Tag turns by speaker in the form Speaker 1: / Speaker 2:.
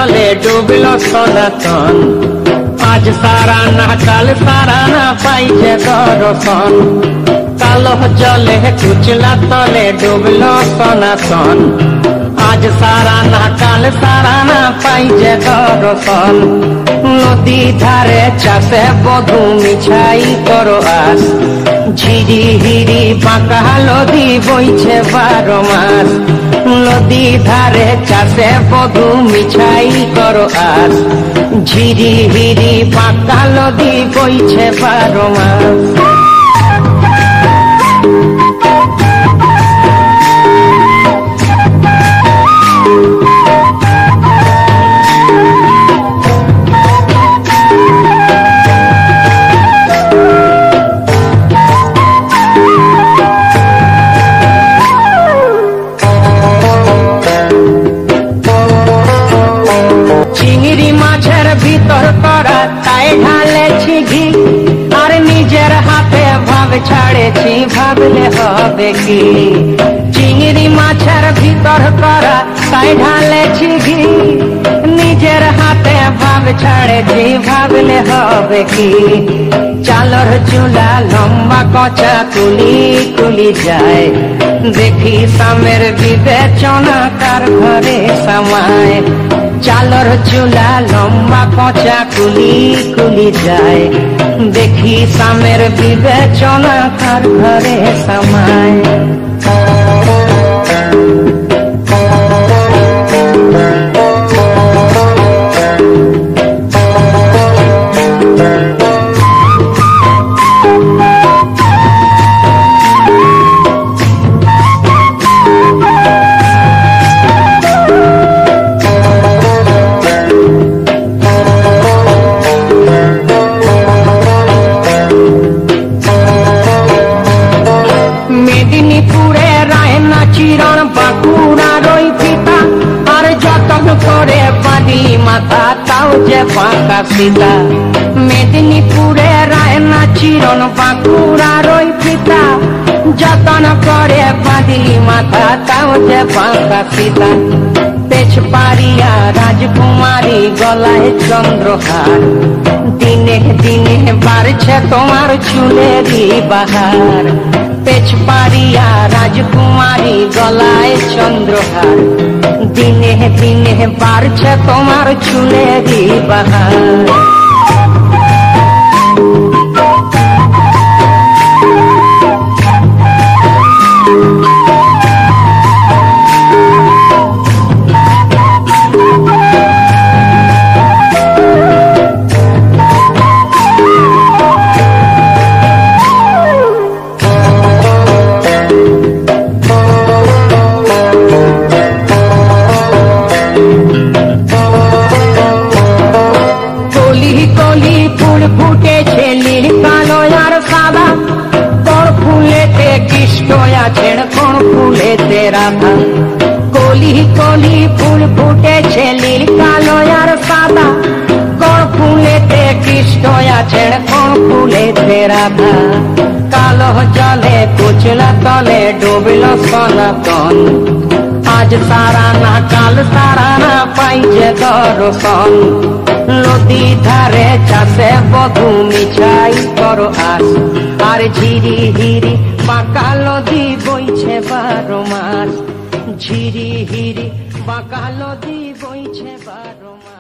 Speaker 1: জলে ডুবলো সনাতন। আজ সারা না কাল সারা না পাইছে দর্শন। কালো জলে কুচলা তলে ডুবলো সনাতন। আজ সারা না কাল সারা না পাইছে দর্শন। নদী ধারে চাষে বধূ মিছাই করো আস। ঝিরি হিরি বাঁকা নদী বইছে 12 মাস। নদী ধারে চাষে বধূ মিছাই করো আস। ঝিরি হিরি বাঁকা নদী বইছে 12 মাস। চিংড়ি মাছের ভিতর করা তাই ঢালেছি ঘি। আর নিজের হাতে ভাব ছাড়েছি ভাবলে হবে কি। চিংড়ি মাছের ভিতর করা তাই ঢালেছি ঘি। নিজের হাতে ভাব ছাড়েছি ভাবলে হবে কি। চালর চুলা লম্বা কচা কুলি কুলি যায়। দেখি সামের বিবেচনা কার ঘরে সামায়। চালর চুলা লম্বা কচা কুলি কুলি যায়। দেখি সামের বিবেচনা কার ঘরে সামায়। মেদিনীপুরে রায়না চিরণ বাঁকুড়ার ওই ফিতা। আর যতন করে বাঁধি মাথা তাও যে বাঁকা সীতা। মেদিনীপুরে রায়না চিরণ বাঁকুড়ার ওই ফিতা। যতন করে বাঁধি মাথা তাও যে বাঁকা সীতা। পেছ পারিয়া রাজকুমারী গলায় চন্দ্রহার। দিনে দিনে বাড়ছে তোমার চুলেরই বাহার। পেছ পারিয়া রাজকুমারী গলায় চন্দ্রহার। দিনে দিনে বাড়ছে তোমার চুলেরই বাহার। কলি ফুল ফুটেছে নীল কালো আর সাদা। কোন ফুলেতে কৃষ্ণ আছেন কোন ফুলেতে রাধা। কলি কলি ফুল ফুটেছে নীল কালো আর সাদা। কোন ফুলেতে কৃষ্ণ আছেন কোন ফুলেতে রাধা। কালো জলে কুচলা তলে ডুবলো সনাতন। আজ সারা না কাল সারা না পাইছে দর্শন। নদী ধারে চাষে বধূ মিছাই করো আস। আর ঝিরি হিরি বাঁকা নদী বইছে 12 মাস। ঝিরি হিরি বাঁকা নদী বইছে 12 মাস।